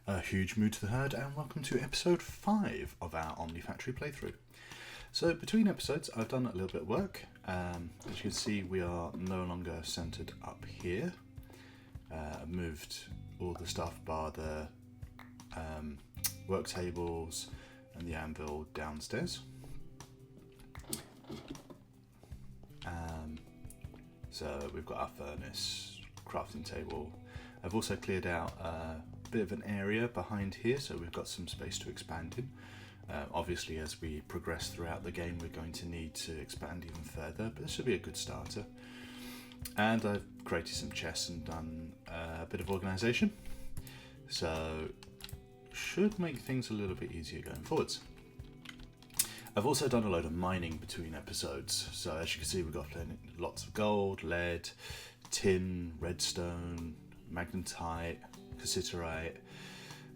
A huge mood to the herd, and welcome to episode 5 of our Omnifactory playthrough. So between episodes I've done a little bit of work. As you can see, we are no longer centered up here. I've moved all the stuff bar the work tables and the anvil downstairs. So we've got our furnace, crafting table. I've also cleared out a bit of an area behind here, so we've got some space to expand in. Obviously, as we progress throughout the game, we're going to need to expand even further, but this should be a good starter. And I've created some chests and done a bit of organisation, so should make things a little bit easier going forwards. I've also done a load of mining between episodes, so as you can see, we've got lots of gold, lead, tin, redstone, magnetite, cassiterite,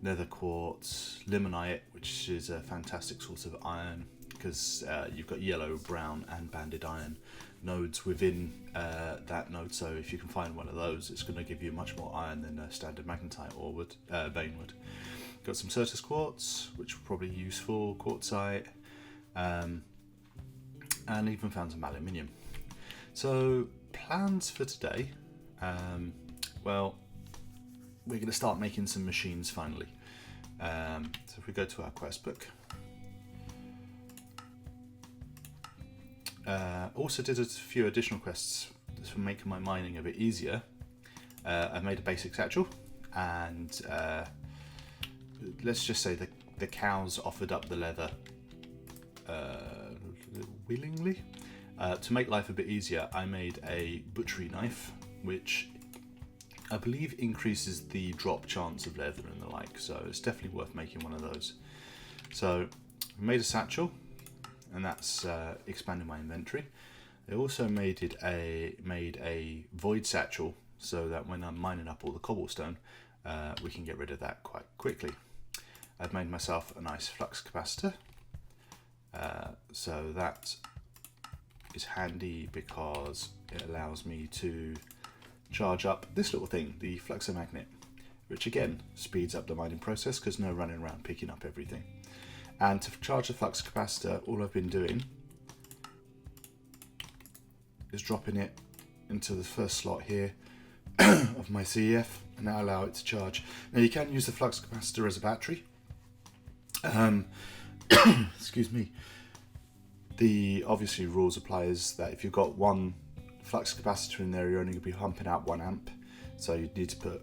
nether quartz, limonite, which is a fantastic source of iron because you've got yellow, brown and banded iron nodes within that node, so if you can find one of those, it's going to give you much more iron than a standard magnetite or vein would. Got some Certus quartz, which will probably be useful, quartzite, and even found some aluminium. So plans for today, well, we're going to start making some machines finally. So if we go to our quest book, also did a few additional quests just for making my mining a bit easier. I made a basic satchel, and let's just say the cows offered up the leather willingly. To make life a bit easier, I made a butchery knife, which I believe increases the drop chance of leather and the like, so it's definitely worth making one of those. So I made a satchel, and that's expanding my inventory. I also made a void satchel so that when I'm mining up all the cobblestone, we can get rid of that quite quickly. I've made myself a nice flux capacitor, so that is handy because it allows me to charge up this little thing, the fluxo magnet, which again speeds up the mining process because no running around picking up everything. And to charge the flux capacitor, all I've been doing is dropping it into the first slot here of my CEF, and now allow it to charge. Now you can use the flux capacitor as a battery. Excuse me. The obviously rules apply is that if you've got one flux capacitor in there, you're only going to be pumping out 1 amp, so you'd need to put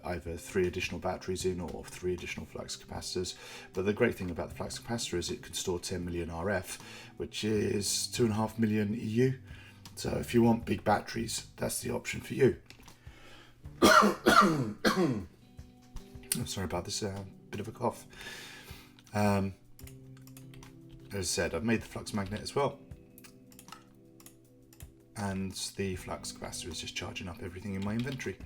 either 3 additional batteries in or 3 additional flux capacitors. But the great thing about the flux capacitor is it can store 10 million RF, which is 2.5 million EU. So if you want big batteries, that's the option for you. I'm sorry about this, bit of a cough. As I said, I've made the flux magnet as well, and the flux capacitor is just charging up everything in my inventory.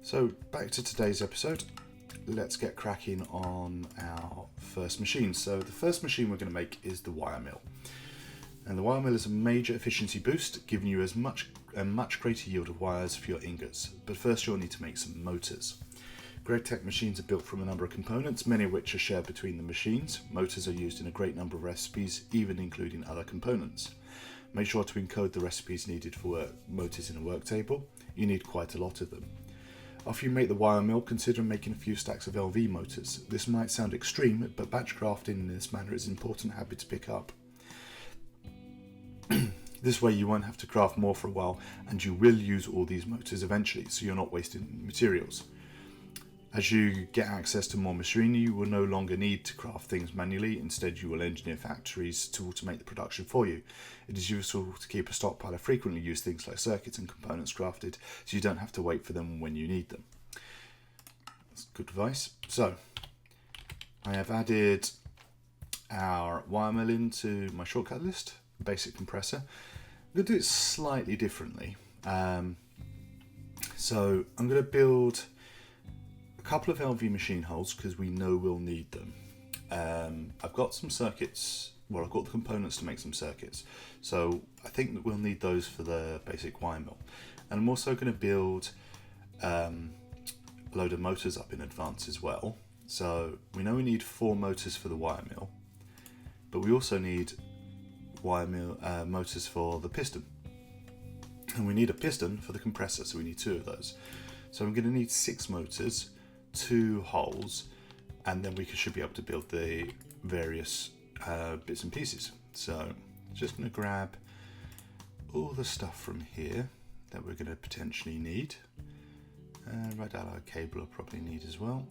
So back to today's episode, let's get cracking on our first machine. So the first machine we're going to make is the Wiremill, and the Wiremill is a major efficiency boost, giving you a much greater yield of wires for your ingots. But first you'll need to make some motors. Gregtech machines are built from a number of components, many of which are shared between the machines. Motors are used in a great number of recipes, even including other components. Make sure to encode the recipes needed for motors in a work table. You need quite a lot of them. After you make the Wiremill, consider making a few stacks of LV motors. This might sound extreme, but batch crafting in this manner is an important habit to pick up. This way you won't have to craft more for a while, and you will use all these motors eventually, so you're not wasting materials. As you get access to more machinery, you will no longer need to craft things manually. Instead, you will engineer factories to automate the production for you. It is useful to keep a stockpile of frequently used things like circuits and components crafted, so you don't have to wait for them when you need them. That's good advice. So, I have added our Wiremill into my shortcut list, basic compressor. I'm going to do it slightly differently. So, I'm going to build a couple of LV machine holes because we know we'll need them. I've got some circuits, well, I've got the components to make some circuits, so I think that we'll need those for the basic Wiremill. And I'm also going to build a load of motors up in advance as well. So we know we need 4 motors for the Wiremill, but we also need Wiremill motors for the piston. And we need a piston for the compressor, so we need 2 of those. So I'm going to need 6 motors, 2 holes, and then we should be able to build the various bits and pieces. So just going to grab all the stuff from here that we're going to potentially need. Red alloy cable I'll probably need as well.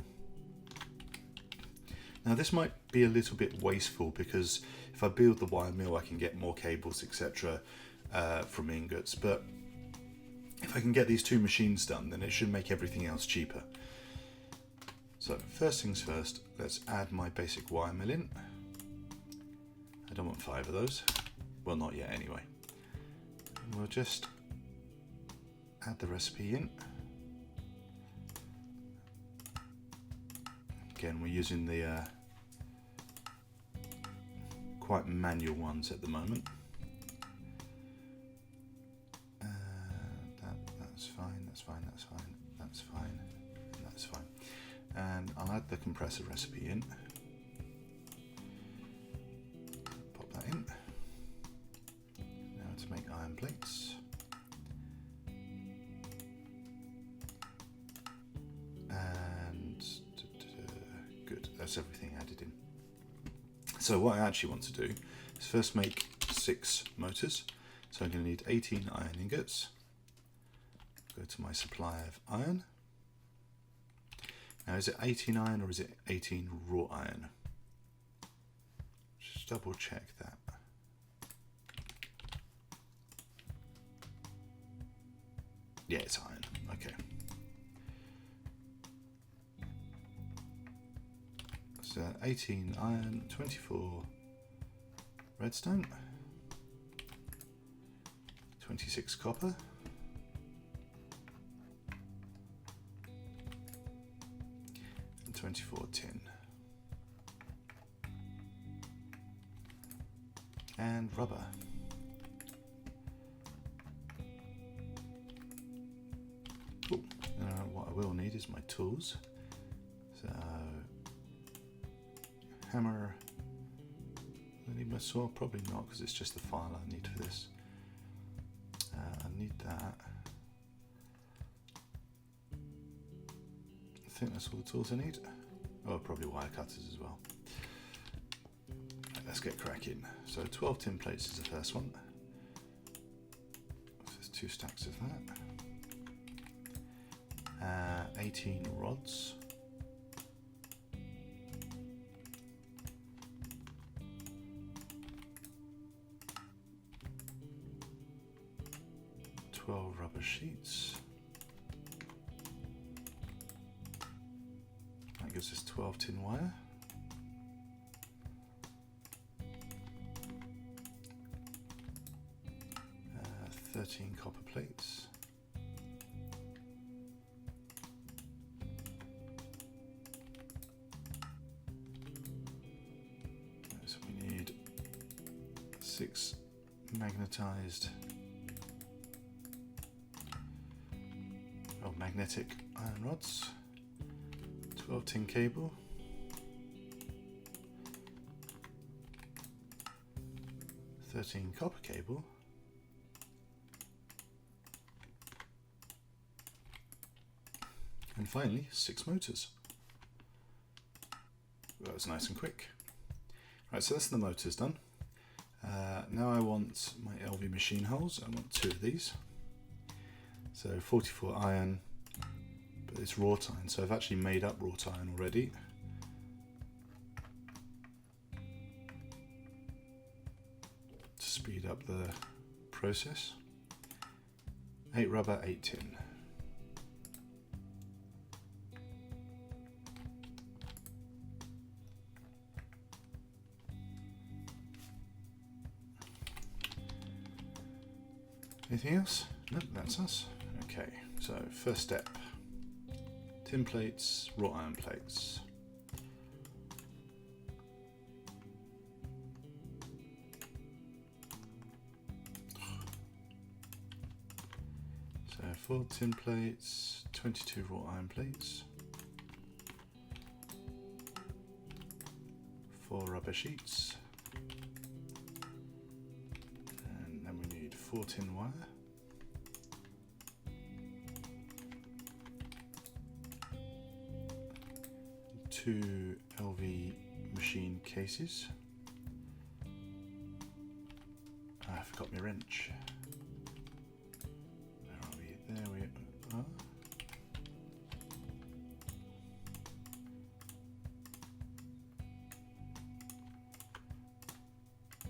Now this might be a little bit wasteful, because if I build the Wiremill I can get more cables, etc. From ingots, but if I can get these 2 machines done, then it should make everything else cheaper. So first things first, let's add my basic Wiremill in. I don't want 5 of those. Well, not yet anyway. And we'll just add the recipe in. Again, we're using the quite manual ones at the moment. That's fine. And I'll add the compressor recipe in. Pop that in. Now to make iron plates. And good, that's everything added in. So what I actually want to do is first make 6 motors. So I'm going to need 18 iron ingots. Go to my supply of iron. Now, is it 18 iron or is it 18 raw iron? Just double check that. Yeah, it's iron. Okay. So 18 iron, 24 redstone, 26 copper, and 24 tin. And rubber. Ooh, what I will need is my tools. So hammer. I need my saw? Probably not, because it's just the file I need for this. I need that. I think that's all the tools I need. Oh, probably wire cutters as well. Right, let's get cracking. So 12 tin plates is the first one. So there's 2 stacks of that. 18 rods. Rubber sheets. That gives us 12 tin wire. Uh, 13 copper plates. So we need 6 magnetized magnetic iron rods, 12 tin cable, 13 copper cable, and finally 6 motors. That was nice and quick. Right, so that's the motors done. Now I want my LV machine holes. I want 2 of these. So 44 iron, but it's wrought iron, so I've actually made up wrought iron already. To speed up the process. 8 rubber, 8 tin. Anything else? Nope, that's us. Okay, so first step, tin plates, wrought iron plates. So 4 tin plates, 22 wrought iron plates. 4 rubber sheets, and then we need 4 tin wire, 2 LV machine cases. I forgot my wrench. Where are we? There we are.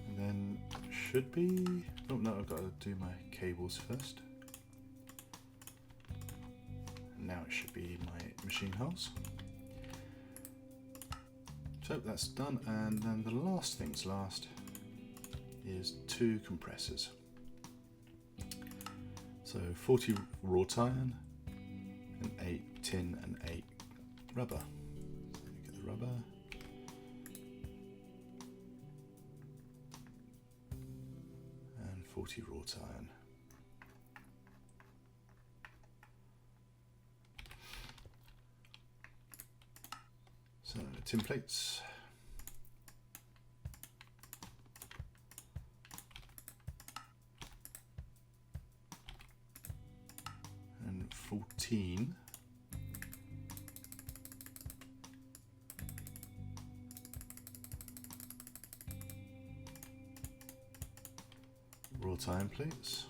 And then should be, oh no, I've got to do my cables first. And now it should be my machine holes. So that's done, and then the last things last is 2 compressors. So 40 wrought iron and 8 tin and 8 rubber. So get the rubber. And 40 wrought iron. So tin plates. And 14 wrought iron plates.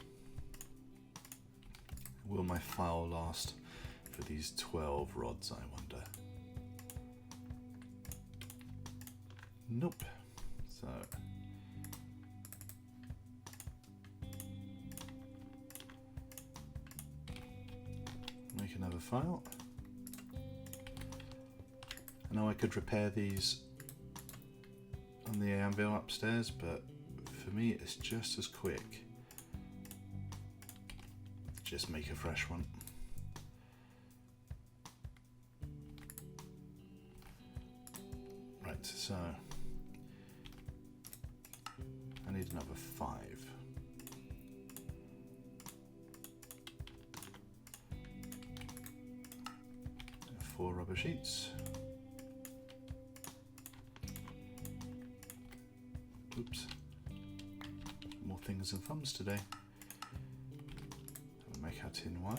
Will my file last for these 12 rods, I wonder? Nope. So make another file. I know I could repair these on the anvil upstairs, but for me it's just as quick to just make a fresh one. Right, so I need another 5. 4 rubber sheets. Oops. More fingers and thumbs today. We'll make our tin wire.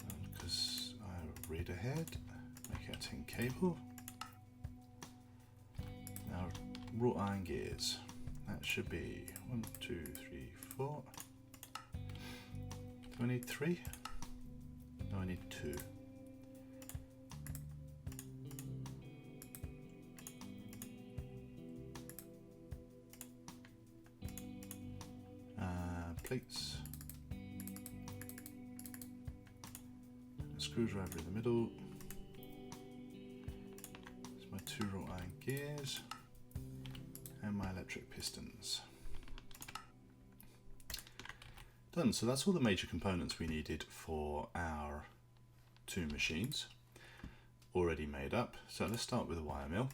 And because I read ahead, make our tin cable. Now, wrought iron gears. That should be 1, 2, 3, 4. Do I need 3? No, I need 2. Plates. A screwdriver in the middle. There's my 2 wrought iron gears and my electric pistons. Done. So that's all the major components we needed for our 2 machines already made up. So let's start with a wire mill.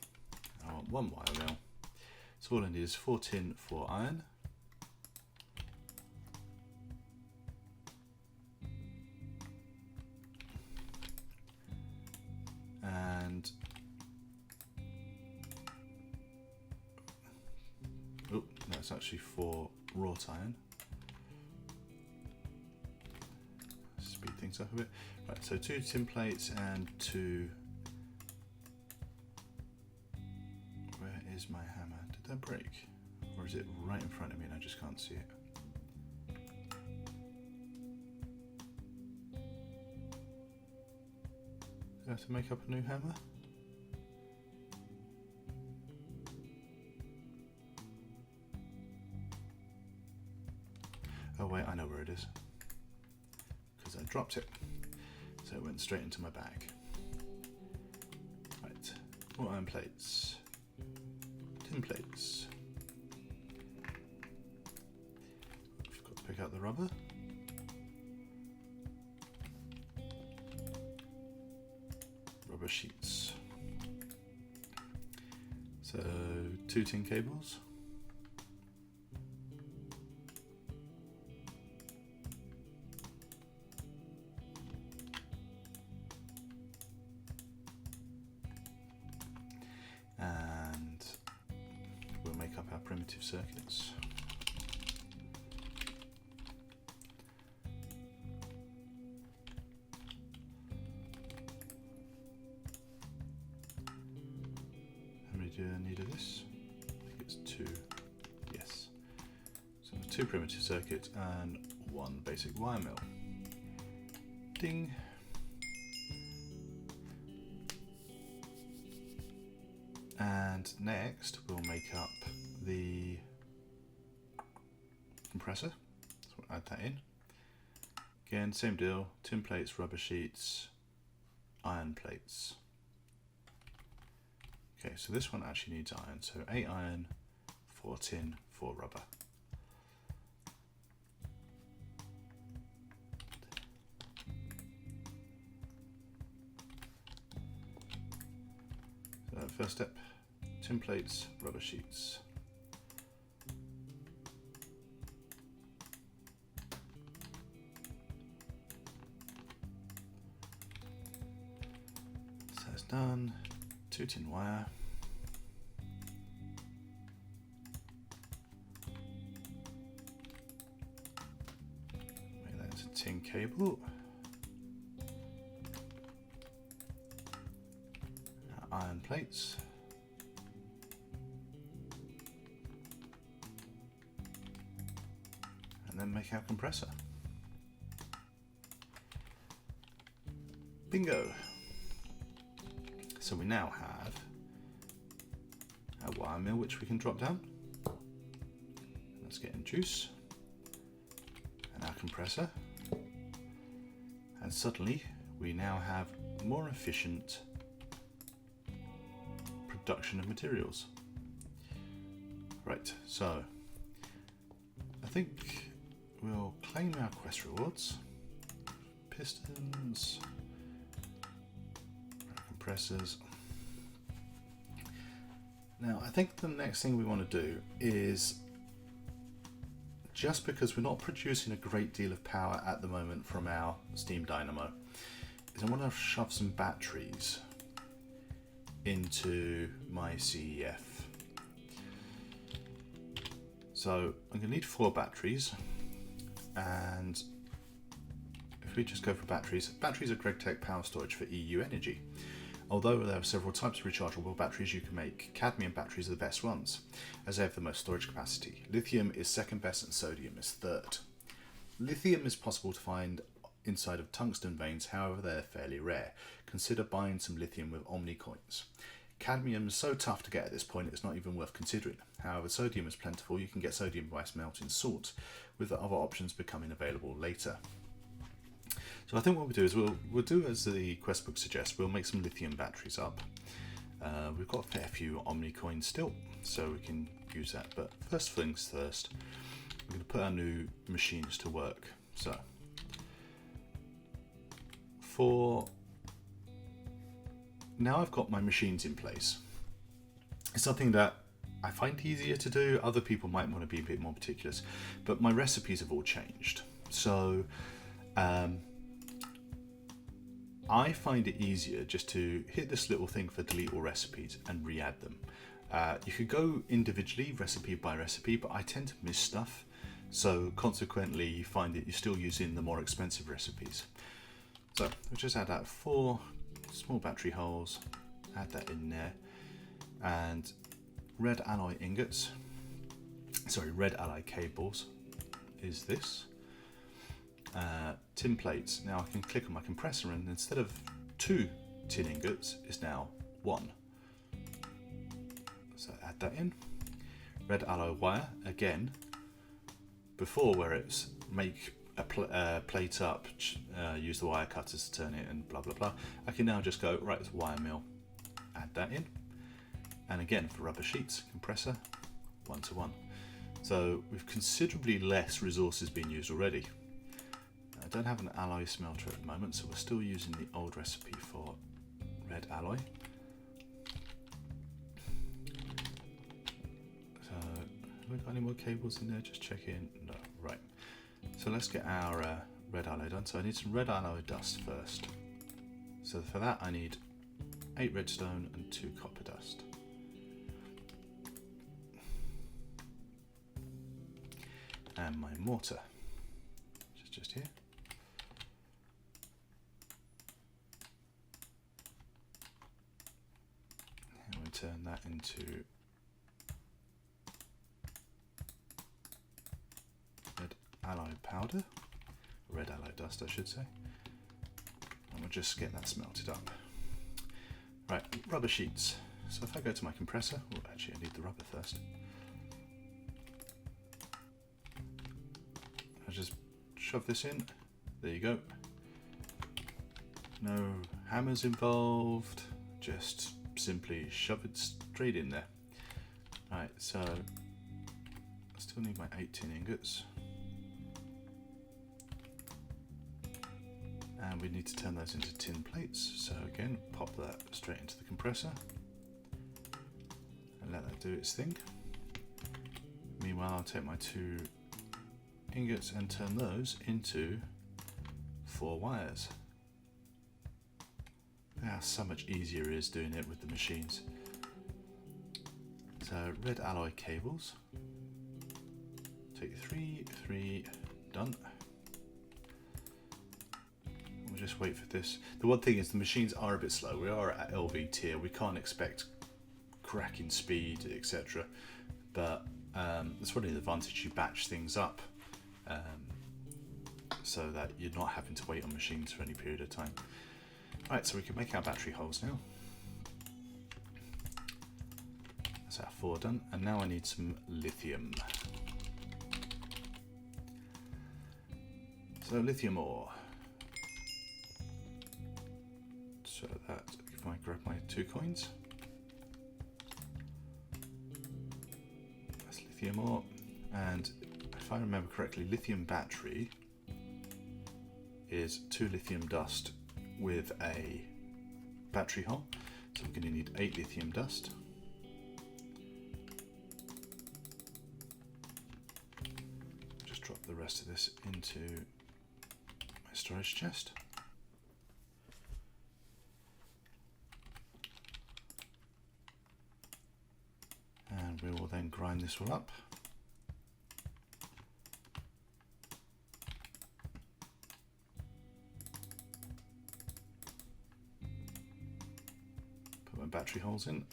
I want 1 wire mill. So all I need is 4 tin, 4 iron. And oh, no, it's actually 4 wrought iron. Speed things up a bit. Right, so 2 tin plates and 2. Where is my hammer? Did that break? Or is it right in front of me and I just can't see it? Do I have to make up a new hammer? Oh wait, I know where it is. Because I dropped it. So it went straight into my bag. Right, wrought iron plates. Tin plates. I've got to pick out the rubber. Rubber sheets. So 2 tin cables. circuits. How many do I need of this? I think it's 2. Yes. So 2 primitive circuits and 1 basic wire mill. Ding. And next we'll make up the compressor. So we'll add that in. Again, same deal, tin plates, rubber sheets, iron plates. Okay, so this one actually needs iron. So 8 iron, 4 tin, 4 rubber. So first step, tin plates, rubber sheets. So that's done. 2 tin wire. Make that into tin cable. Now iron plates. And then make our compressor. Bingo! So we now have our wire mill which we can drop down. Let's get in juice. And our compressor. And suddenly we now have more efficient production of materials. Right, so I think we'll claim our quest rewards. Pistons, compressors. Now I think the next thing we want to do is, just because we're not producing a great deal of power at the moment from our steam dynamo, is I want to shove some batteries into my CEF. So I'm going to need 4 batteries, and if we just go for batteries are Gregtech power storage for EU energy. Although there are several types of rechargeable batteries you can make, cadmium batteries are the best ones, as they have the most storage capacity. Lithium is second best and sodium is third. Lithium is possible to find inside of tungsten veins, however they're fairly rare. Consider buying some lithium with Omni coins. Cadmium is so tough to get at this point it's not even worth considering. However, sodium is plentiful. You can get sodium by smelting salt, with the other options becoming available later. So I think what we'll do is we'll do as the quest book suggests. We'll make some lithium batteries up. We've got a fair few Omni coins still, so we can use that. But first things first, we're going to put our new machines to work. So for now I've got my machines in place. It's something that I find easier to do. Other people might want to be a bit more meticulous, but my recipes have all changed. So I find it easier just to hit this little thing for delete all recipes and re-add them. You could go individually, recipe by recipe, but I tend to miss stuff. So consequently, you find that you're still using the more expensive recipes. So we'll just add out 4 small battery holes, add that in there, and red alloy ingots, red alloy cables is this. Tin plates. Now I can click on my compressor and instead of 2 tin ingots it's now 1. So add that in. Red alloy wire, again, before where it's make a plate up, use the wire cutters to turn it and blah blah blah. I can now just go, right, it's wire mill, add that in. And again for rubber sheets, compressor, 1 to 1. So with considerably less resources being used already. I don't have an alloy smelter at the moment, so we're still using the old recipe for red alloy. So have we got any more cables in there? Just check in. No, right. So let's get our red alloy done. So I need some red alloy dust first. So for that I need 8 redstone and 2 copper dust. and my mortar, which is just here. And we'll turn that into red alloy powder, red alloy dust I should say, and we'll just get that smelted up. Right, rubber sheets. So if I go to my compressor, oh actually I need the rubber first. I just shove this in, there you go. No hammers involved, just simply shove it straight in there. Right, so I still need my 8 tin ingots. And we need to turn those into tin plates. So again, pop that straight into the compressor and let that do its thing. Meanwhile, I'll take my 2 ingots and turn those into 4 wires. So much easier it is doing it with the machines. So red alloy cables. Take 3, done. We'll just wait for this. The one thing is the machines are a bit slow. We are at LV tier. We can't expect cracking speed, etc. But it's probably an advantage you batch things up so that you're not having to wait on machines for any period of time. Right, so we can make our battery holes now. That's our 4 done, and now I need some lithium. So lithium ore. So that, if I grab my 2 coins, that's lithium ore, and if I remember correctly, lithium battery is 2 lithium dust with a battery hole, so we're going to need 8 lithium dust. Just drop the rest of this into my storage chest. And we will then grind this all up. Battery holes in, and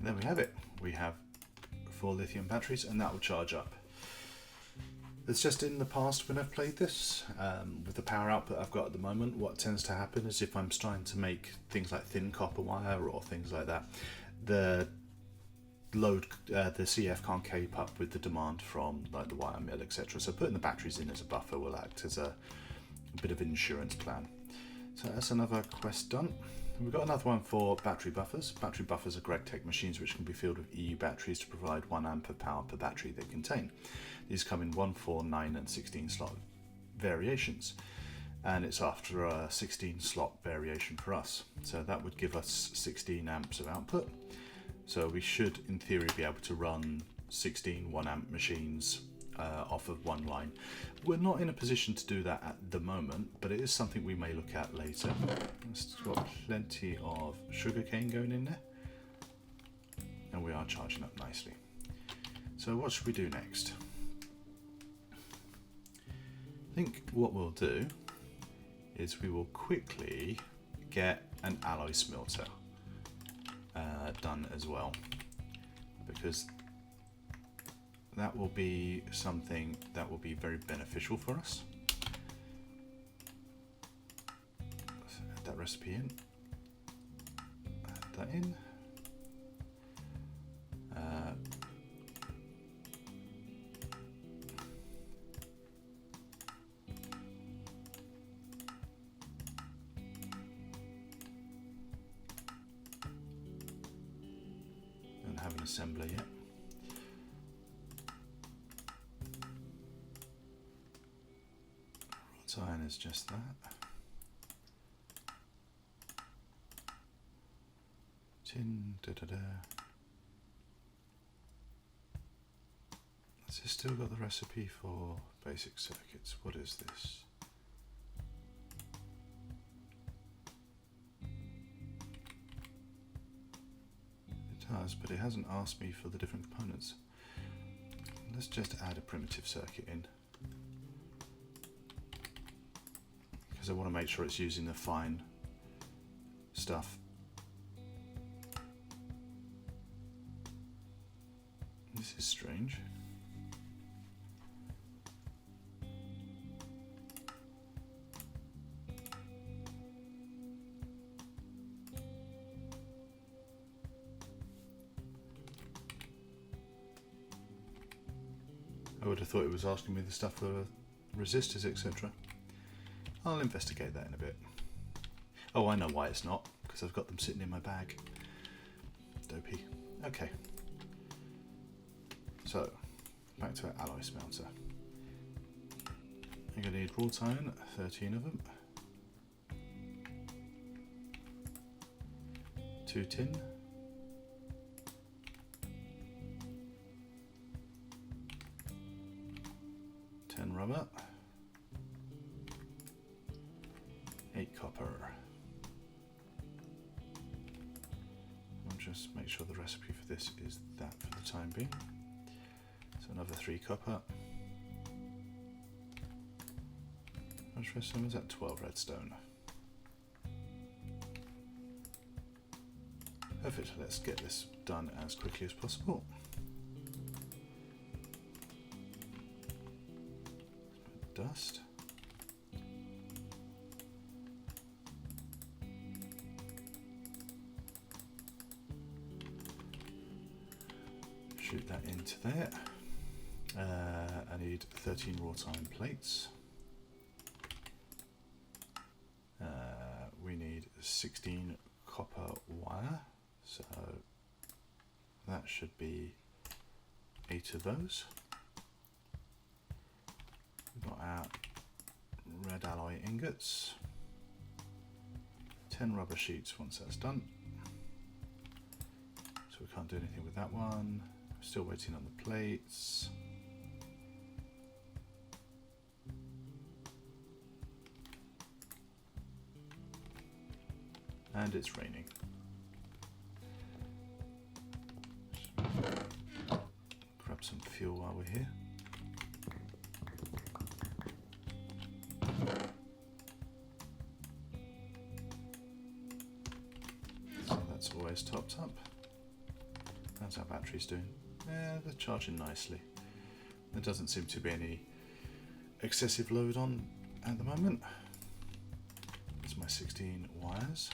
there we have it. We have 4 lithium batteries, and that will charge up. It's just in the past when I've played this with the power output I've got at the moment, what tends to happen is if I'm trying to make things like thin copper wire or things like that, the load, the CF can't keep up with the demand from like the Wiremill, etc. So putting the batteries in as a buffer will act as a bit of an insurance plan. So that's another quest done. We've got another one for battery buffers. Battery buffers are Gregtech machines which can be filled with EU batteries to provide 1 amp of power per battery they contain. These come in 1, 4, 9 and 16 slot variations, and it's after a 16 slot variation for us. So that would give us 16 amps of output. So we should in theory be able to run 16 1 amp machines off of one line. We're not in a position to do that at the moment, but it is something we may look at later. It's got plenty of sugarcane going in there, and we are charging up nicely. So what should we do next? I think what we'll do is we will quickly get an alloy smelter done as well, because that will be something that will be very beneficial for us. Let's add that recipe in, add that in. Don't have an assembler yet. Iron is just that. Tin, da da da. Has it still got the recipe for basic circuits? What is this? It does, but it hasn't asked me for the different components. let's just add a primitive circuit in, because I want to make sure it's using the fine stuff. This is strange. I would have thought it was asking me the stuff for resistors, etc. I'll investigate that in a bit. Oh, I know why it's not, because I've got them sitting in my bag. Dopey. Okay. So, back to our alloy smelter. You're going to need wrought iron, 13 of them. 2 tin. 10 rubber. 8 copper. I'll just make sure the recipe for this is that for the time being. So another 3 copper. How much redstone was that? 12 redstone. Perfect, let's get this done as quickly as possible. Dust. Shoot that into there. I need 13 wrought iron plates. We need 16 copper wire, so that should be 8 of those. We've got our red alloy ingots, 10 rubber sheets once that's done. So we can't do anything with that one. Still waiting on the plates. And it's raining. Grab some fuel while we're here. So that's always topped up. How's our batteries doing? Yeah, they're charging nicely. There doesn't seem to be any excessive load on at the moment. That's my 16 wires.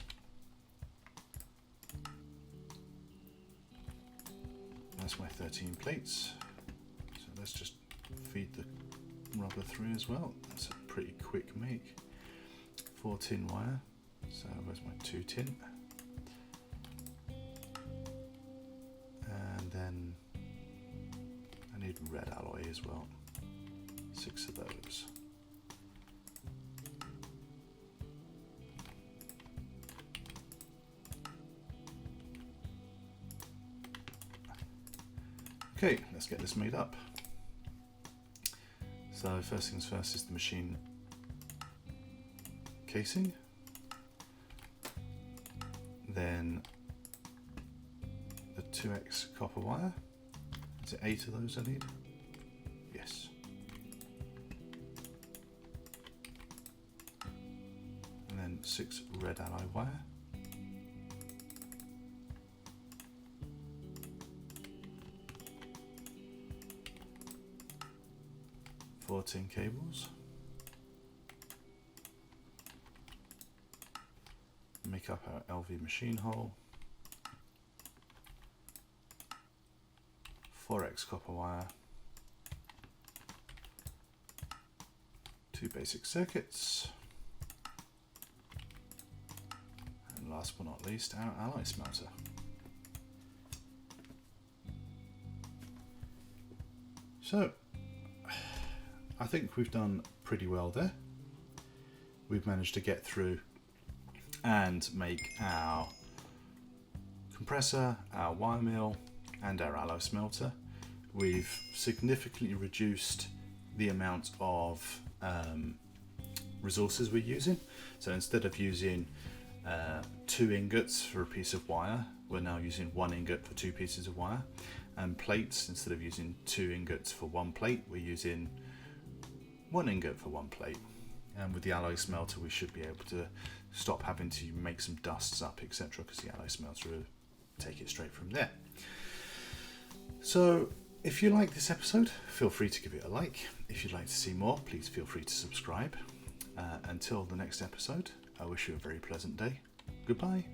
That's my 13 plates. So let's just feed the rubber through as well. That's a pretty quick make. 4 tin wire. So where's my 2 tin? And then I need red alloy as well. 6 of those. Okay, let's get this made up. So first things first is the machine casing. Then the 2x copper wire. Is it 8 of those I need? Yes. And then 6 red alloy wire. 14 cables. Make up our LV machine hole. 4x copper wire. 2 basic circuits. And last but not least, our alloy smelter. So, I think we've done pretty well there. We've managed to get through and make our compressor, our Wiremill, and our alloy smelter. We've significantly reduced the amount of resources we're using. So instead of using 2 ingots for a piece of wire. We're now using 1 ingot for 2 pieces of wire. And plates, instead of using 2 ingots for 1 plate, we're using 1 ingot for 1 plate. And with the alloy smelter, we should be able to stop having to make some dusts up, etc., because the alloy smelter will take it straight from there. So if you like this episode, feel free to give it a like. If you'd like to see more, please feel free to subscribe. Until the next episode, I wish you a very pleasant day. Goodbye.